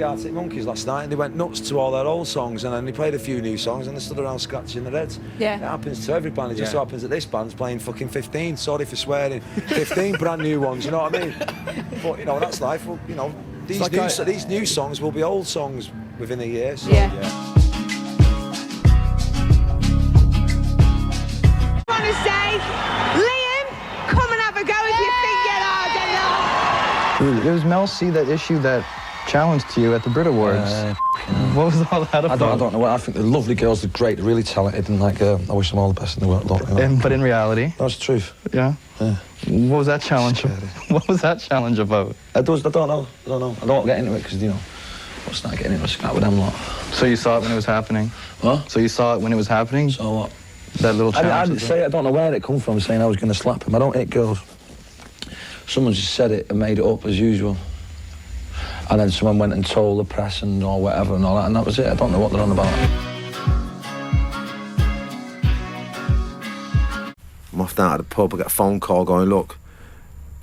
the Arctic Monkeys last night, and they went nuts to all their old songs, and then they played a few new songs, and they stood around scratching their heads. Yeah. It happens to every band. It just so happens that this band's playing fucking 15. Sorry for swearing. 15 brand new ones. You know what I mean? But you know that's life. Well, you know these new songs will be old songs within a year. So, yeah. I want to say, Liam, come and have a go if you think you're hard enough. It was Mel C, that issue that challenged to you at the Brit Awards. What was all that about? I don't know. I think the lovely girls, they're great, they're really talented, and like I wish them all the best in the world. You know? But in reality, that's the truth. Yeah. What was that challenge? What was that challenge about? I don't know. I don't want to get into it because, you know, what's not getting into a scat with them lot. So you saw it when it was happening? What? So you saw it when it was happening? So what? That little challenge? I didn't say it. I don't know where it come from, saying I was going to slap him. I don't hit girls. Someone just said it and made it up as usual. And then someone went and told the press and or whatever and all that, and that was it. I don't know what they're on about. I'm off down to the pub, I get a phone call going, look,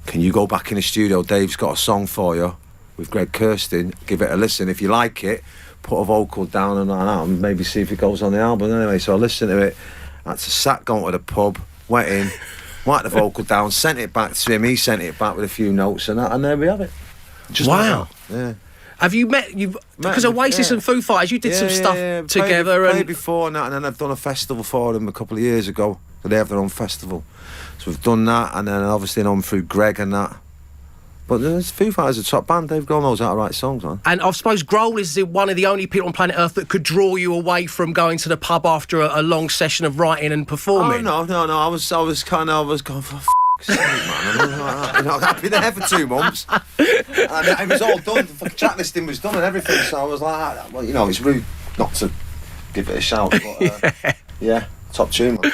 can you go back in the studio? Dave's got a song for you with Greg Kirsten. Give it a listen. If you like it, put a vocal down and like that, and maybe see if it goes on the album. Anyway, so I listened to it. I had to sat going to the pub, went in, whacked the vocal down, sent it back to him. He sent it back with a few notes and that, and there we have it. Just wow. Like yeah. Have you met? Because Oasis and Foo Fighters, you did some stuff together. Played before and that, and then I've done a festival for them a couple of years ago. They have their own festival, so we've done that, and then obviously I'm through Greg and that. But there's Foo Fighters a top band. Dave Grohl knows how to write songs, man. And I suppose Grohl is one of the only people on planet Earth that could draw you away from going to the pub after a long session of writing and performing. Oh no! I was going for sake, man. I've been there for 2 months, and it was all done. The track listing was done and everything. So I was like, well, you know, it's rude not to give it a shout. But yeah, top tune. Man.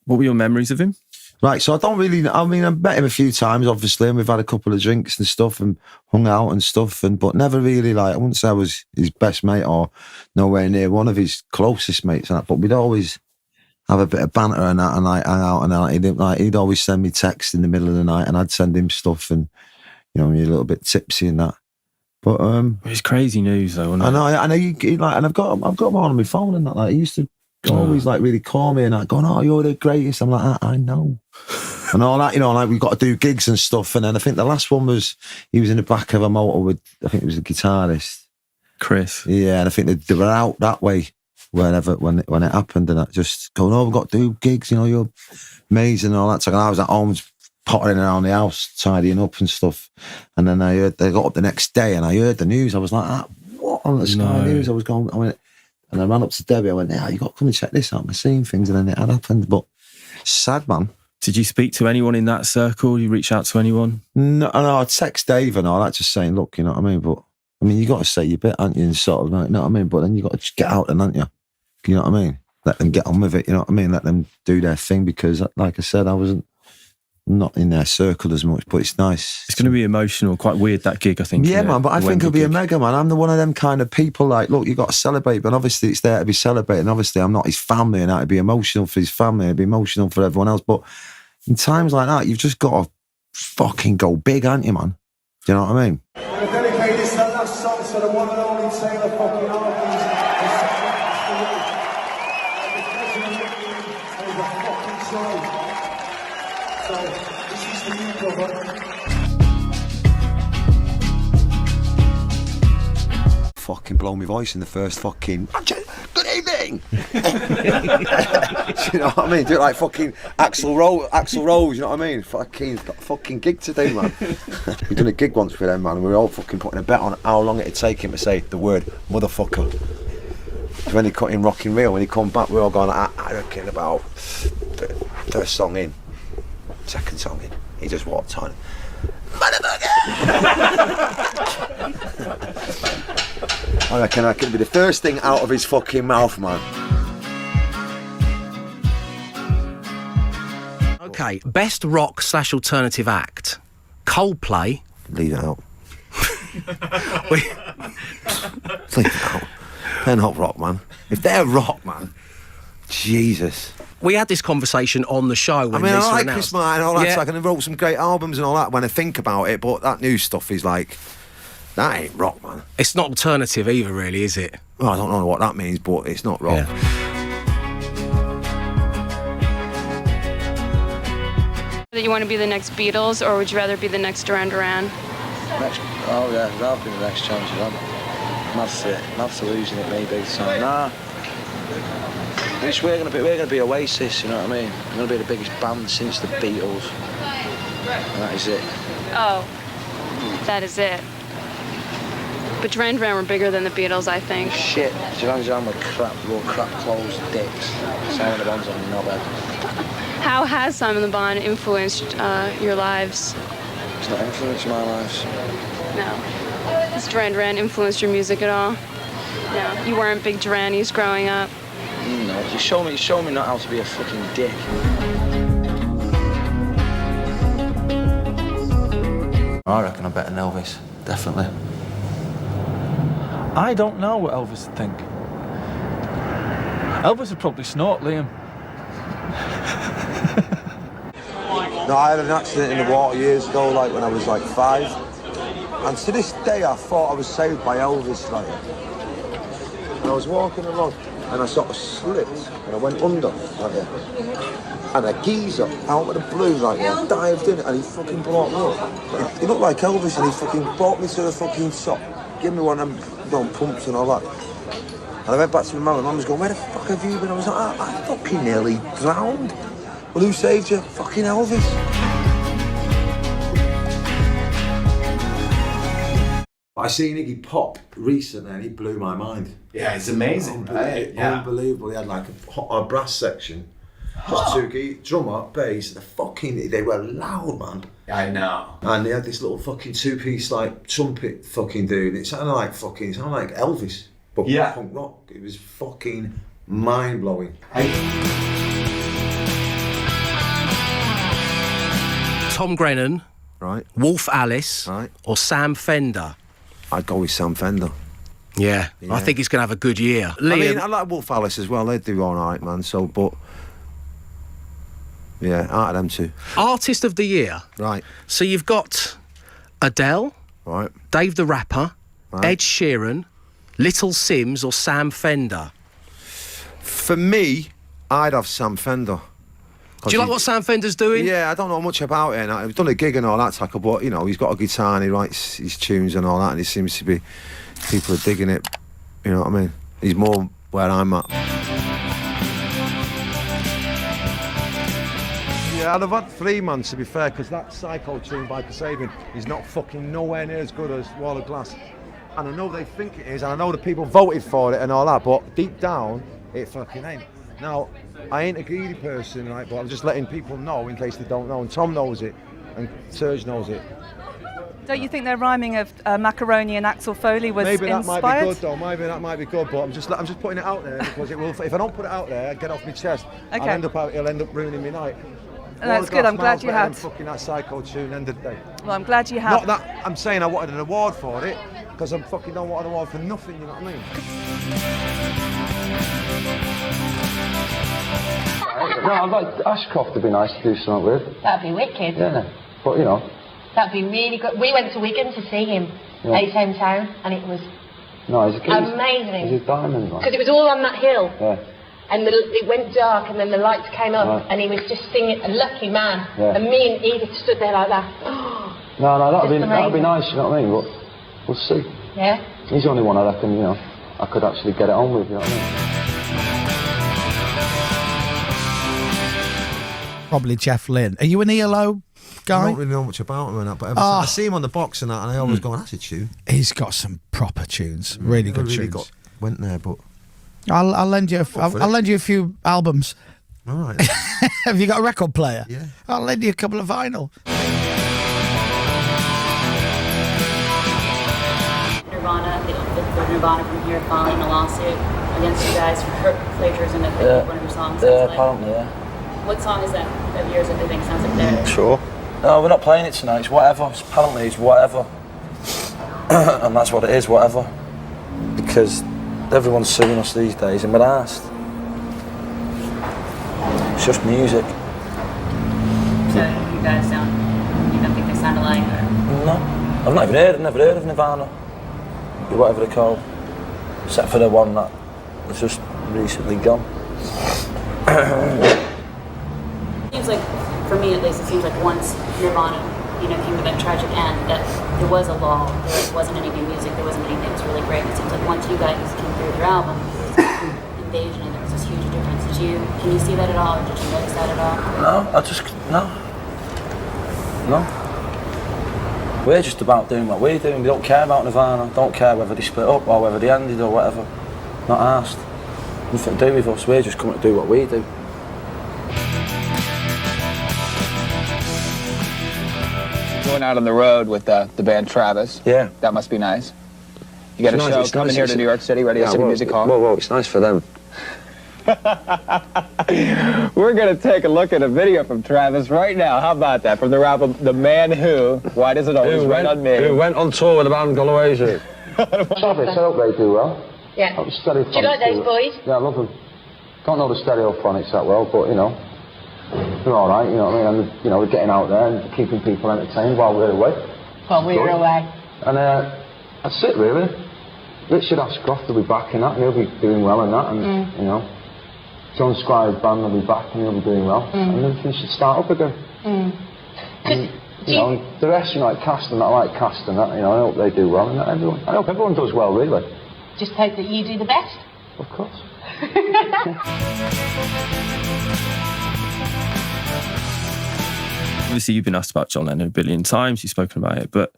What were your memories of him? Right, so I met him a few times, obviously, and we've had a couple of drinks and stuff and hung out and stuff, but never really, like, I wouldn't say I was his best mate or nowhere near one of his closest mates and that, but we'd always have a bit of banter and that, and like hang out and that. He'd always send me texts in the middle of the night and I'd send him stuff and, you know, you're a little bit tipsy and that. But it's crazy news though, isn't it? I know, he like, and I've got him on my phone and that, like, he used to always like really call me and like going, oh, you're the greatest. I'm like, I know. And all that, you know, like we've got to do gigs and stuff. And then I think the last one was, he was in the back of a motor with, I think it was a guitarist. Chris. Yeah, and I think they were out that way when it happened, and I just going, oh, we've got to do gigs, you know, you're amazing and all that. So I was at home pottering around the house, tidying up and stuff. And then I heard, they got up the next day and I heard the news. I was like, what on the Sky News? I went, and I ran up to Debbie. I went, yeah, you got to come and check this out. I'm seeing things, and then it had happened. But sad, man. Did you speak to anyone in that circle? You reach out to anyone? No, I text Dave and all that, just saying, look, you know what I mean? But, I mean, you got to say your bit, aren't you? And sort of like, you know what I mean? But then you got to just get out and, aren't you? You know what I mean? Let them get on with it, you know what I mean? Let them do their thing, because, like I said, I wasn't not in their circle as much, but it's nice. It's going to be emotional, quite weird, that gig, I think. Yeah, man, but I think it'll be a mega, man. I'm the one of them kind of people, like, look, you got to celebrate, but obviously it's there to be celebrated, and obviously I'm not his family, and that'd be emotional for his family, it'd be emotional for everyone else, but in times like that, you've just got to fucking go big, aren't you, man? Do you know what I mean? I'm going to dedicate this last song to the one and only Taylor fucking Hawkins. So, this is the new brother. Fucking blow my voice in the first fucking good evening. You know what I mean? Do it like fucking Axl Rose, you know what I mean? Fucking got a fucking gig to do, man. We done a gig once with them, man, and we were all fucking putting a bet on how long it'd take him to say the word motherfucker. When he cut in Rockin' Real, when he come back, we were all going, I reckon about first song in, second song in, he just walked on. I reckon that could be the first thing out of his fucking mouth, man. Okay, best rock/alternative act. Coldplay. Leave it out. Leave it out. They're not rock, man. If they're rock, man, Jesus. We had this conversation on the show when I Lisa like announced. Chris Martin and all that stuff, and they wrote some great albums and all that when I think about it, but that new stuff is like, That ain't rock, man. It's not alternative either, really, is it? Well, I don't know what that means, but it's not rock. Yeah. That you want to be the next Beatles, or would you rather be the next Duran Duran? Oh yeah, I've been the next chance of that. Mad to losing it, maybe. So nah. We're gonna be Oasis, you know what I mean? We're gonna be the biggest band since the Beatles. And that is it. Oh, that is it. But Duran Duran were bigger than the Beatles, I think. Shit, Duran Duran were crap clothes, dicks. Simon the Bond's on the knobhead. How has Simon Le Bon influenced your lives? It's not influenced my lives. No. Has Duran Duran influenced your music at all? No. You weren't big Duranis growing up? No, you show me not how to be a fucking dick. I reckon I'm better than Elvis, definitely. I don't know what Elvis would think. Elvis would probably snort, Liam. No, I had an accident in the water years ago, like when I was like 5. And to this day, I thought I was saved by Elvis, like. And I was walking along, and I sort of slipped, and I went under, like that. And a geezer, out of the blue, like that, dived in, and he fucking brought me up. He looked like Elvis, and he fucking brought me to the fucking top, gave me one of them pumps and all that. And I went back to my mum, and mum was going, where the fuck have you been? I was like, I fucking nearly drowned. Well, who saved you? Fucking Elvis. I seen Iggy Pop recently and he blew my mind. Yeah, it's amazing, right? Yeah. Unbelievable. He had like a brass section, just two drummer, bass. They were loud, man. I know. And they had this little fucking two-piece like trumpet fucking dude. It sounded like Elvis, but punk rock. It was fucking mind-blowing. Tom Grennan, right? Wolf Alice, right? Or Sam Fender? I'd go with Sam Fender. Yeah. I think he's going to have a good year. Liam, I mean, I like Wolf Alice as well. They do all right, man. So, but yeah, out of them two. Artist of the year. Right. So you've got Adele, right? Dave the Rapper, right. Ed Sheeran, Little Sims, or Sam Fender. For me, I'd have Sam Fender. Do you like what Sam Fender's doing? Yeah, I don't know much about it. I've done a gig and all that, but you know, he's got a guitar and he writes his tunes and all that, and he seems to be, people are digging it. You know what I mean? He's more where I'm at. Yeah, I'd have had 3 months to be fair, because that Psycho tune by Kasabian is not fucking nowhere near as good as Wall of Glass. And I know they think it is, and I know the people voted for it and all that, but deep down, it fucking ain't. Now, I ain't a greedy person, right, but I'm just letting people know in case they don't know, and Tom knows it, and Serge knows it. Don't you think their rhyming of macaroni and Axel Foley was Maybe that inspired? might be good, though. Maybe that might be good, but I'm just putting it out there because it will. If I don't put it out there, get off my chest. Okay. It'll end up ruining my night. That's good. I'm glad you had. Fucking that Psycho tune end of the day. Well, I'm glad you have. Not that I'm saying I wanted an award for it, because I fucking don't want an award for nothing. You know what I mean? No, I'd like Ashcroft to be nice to do something with. That'd be wicked. Yeah, but you know. That'd be really good. We went to Wigan to see him at his hometown, and it was amazing. He's a diamond, man. Because it was all on that hill. Yeah. And it went dark, and then the lights came up, and he was just singing, a lucky man. Yeah. And me and Edith stood there like that. No, that'd be nice, you know what I mean? But we'll see. Yeah? He's the only one I reckon, you know, I could actually get it on with, you know what I mean? Probably Jeff Lynne. Are you an ELO guy? I don't really know much about him and that, but I see him on the box and that, and I always go, that's a tune. He's got some proper tunes, really good tunes. Went there, but I'll lend you. I'll lend you a few albums. All right. Have you got a record player? Yeah. I'll lend you a couple of vinyl. Nirvana, the Nirvana from here filing a lawsuit against you guys for plagiarism of one of your songs. Yeah, apparently, yeah. What song is that of yours that they think sounds like theirs? Sure. No, we're not playing it tonight. It's whatever. Apparently, it's whatever. And that's what it is, whatever. Because everyone's suing us these days, and we're arsed. It's just music. So you guys you don't think they sound alike? Or? No. I've never heard of Nirvana. whatever they're called, except for the one that was just recently gone. Seems like, for me at least, it seems like once Nirvana, came to that tragic end, that there was a lull. There wasn't any new music. There wasn't anything that was really great. It seems like once you guys came through with your album, there was Invasion, and there was this huge difference. Can you see that at all, or did you notice that at all? No. We're just about doing what we're doing. We don't care about Nirvana. Don't care whether they split up or whether they ended or whatever. Not asked. Nothing to do with us. We're just coming to do what we do. Going out on the road with the band Travis. Yeah. That must be nice. You got a show coming here to New York City, Radio City Music Hall. Whoa, it's nice for them. We're going to take a look at a video from Travis right now. How about that? From their album, The Man Who, Why Does It Always Rain on Me? Who went on tour with the band Oasis. Travis, I hope they do well. Yeah. Do you like those boys? Yeah, I love them. Don't know the stereophonics that well, but, they're all right, you know what I mean? And, we're getting out there and keeping people entertained while we're away. While we're away. And that's it, really. Richard Ashcroft will be back in that, and he'll be doing well in that, and, John Squire's band will be back, and he'll be doing well, and then things should start up again. And, the rest, like Cast and that, I like Cast and that, I hope they do well, and I hope everyone does well, really. Just hope that you do the best. Of course. Obviously, you've been asked about John Lennon a billion times, you've spoken about it, but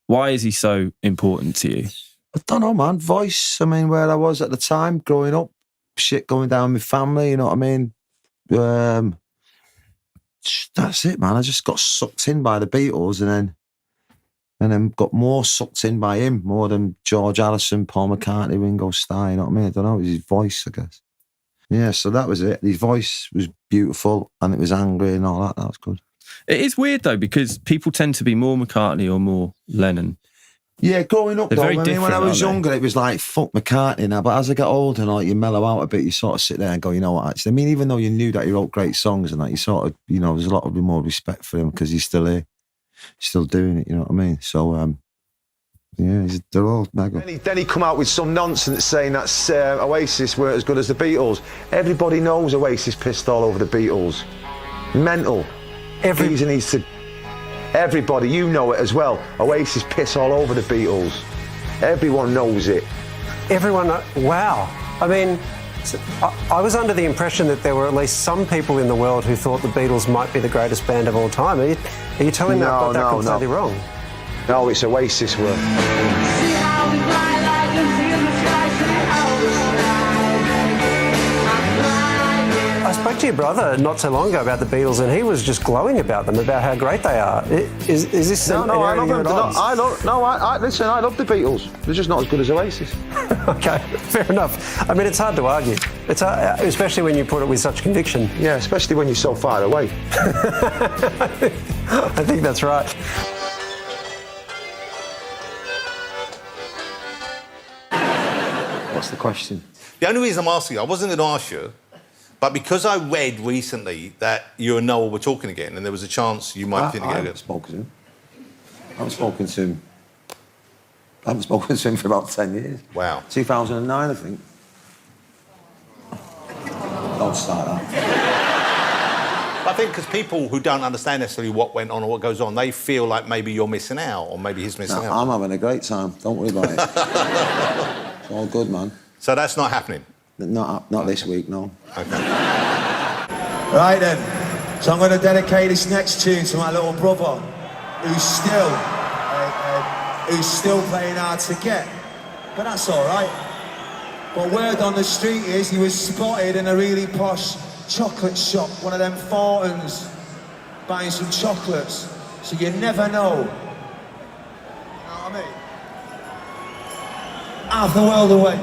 why is he so important to you? I don't know, man. Voice. I mean, where I was at the time, growing up, shit going down with family, you know what I mean? That's it, man. I just got sucked in by the Beatles and then got more sucked in by him, more than George Harrison, Paul McCartney, Ringo Starr, you know what I mean? I don't know, it was his voice, I guess. Yeah, so that was it. His voice was beautiful and it was angry and all that. That was good. It is weird, though, because people tend to be more McCartney or more Lennon. Yeah, growing up, They're though, very I mean, when I was different, younger, it was like, fuck McCartney now. But as I get older and you mellow out a bit, you sort of sit there and go, you know what, actually, I mean, even though you knew that he wrote great songs and that, you sort of, there's a lot of more respect for him because he's still here, still doing it, you know what I mean? So, yeah, they're all mega. Then he come out with some nonsense saying that Oasis weren't as good as the Beatles. Everybody knows Oasis pissed all over the Beatles. Mental. Easy needs to... Everybody, you know it as well. Oasis piss all over the Beatles. Everyone knows it. Everyone, wow. I mean, I was under the impression that there were at least some people in the world who thought the Beatles might be the greatest band of all time. Are you telling me I've got that completely wrong? No, it's Oasis work. I spoke to your brother not so long ago about the Beatles, and he was just glowing about them, about how great they are. Is this an area I love you're them. at odds? Listen, I love the Beatles. They're just not as good as Oasis. Okay, fair enough. I mean, it's hard to argue. It's hard, especially when you put it with such conviction. Yeah, especially when you're so far away. I think that's right. What's the question? The only reason I'm asking you, I wasn't going to ask you, but because I read recently that you and Noel were talking again, and there was a chance you might think I haven't spoken to him. I haven't spoken to him for about 10 years. Wow. 2009, I think. Don't start that. I think because people who don't understand necessarily what went on or what goes on, they feel like maybe you're missing out, or maybe he's missing out. I'm having a great time. Don't worry about it. It's all good, man. So that's not happening? Not this week, no. Okay. Right then, so I'm going to dedicate this next tune to my little brother, who's still playing hard to get, but that's all right. But word on the street is he was spotted in a really posh chocolate shop, one of them Fortons, buying some chocolates, so you never know. You know what I mean? Half the world away.